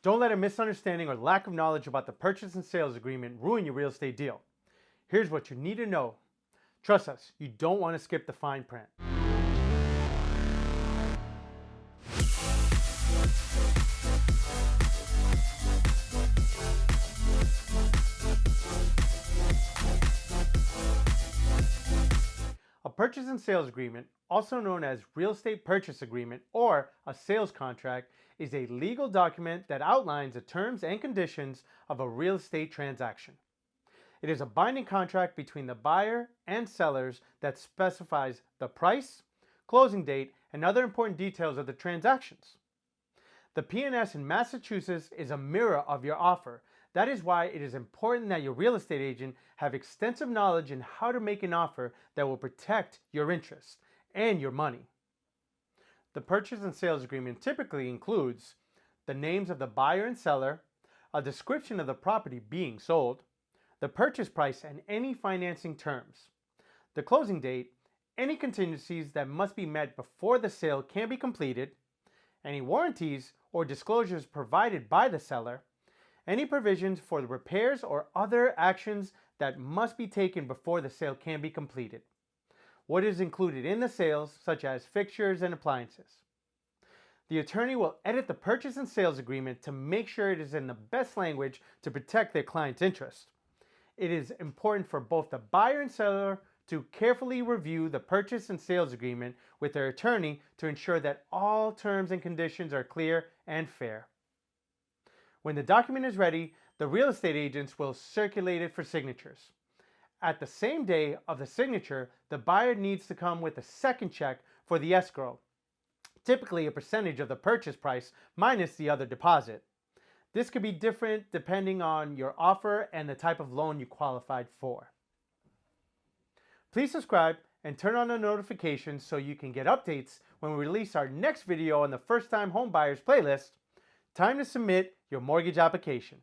Don't let a misunderstanding or lack of knowledge about the purchase and sales agreement ruin your real estate deal. Here's what you need to know. Trust us, you don't want to skip the fine print. A purchase and sales agreement, also known as real estate purchase agreement or a sales contract, is a legal document that outlines the terms and conditions of a real estate transaction. It is a binding contract between the buyer and sellers that specifies the price, closing date, and other important details of the transactions. The P&S in Massachusetts is a mirror of your offer. That is why it is important that your real estate agent have extensive knowledge in how to make an offer that will protect your interests and your money. The purchase and sales agreement typically includes the names of the buyer and seller, a description of the property being sold, the purchase price and any financing terms, the closing date, any contingencies that must be met before the sale can be completed, any warranties or disclosures provided by the seller, any provisions for the repairs or other actions that must be taken before the sale can be completed, what is included in the sales, such as fixtures and appliances. The attorney will edit the purchase and sales agreement to make sure it is in the best language to protect their client's interest. It is important for both the buyer and seller to carefully review the purchase and sales agreement with their attorney to ensure that all terms and conditions are clear and fair. When the document is ready, the real estate agents will circulate it for signatures. At the same day of the signature, the buyer needs to come with a second check for the escrow, typically a percentage of the purchase price minus the other deposit. This could be different depending on your offer and the type of loan you qualified for. Please subscribe and turn on the notifications so you can get updates when we release our next video on the First Time Home Buyers playlist. Time to submit your mortgage application.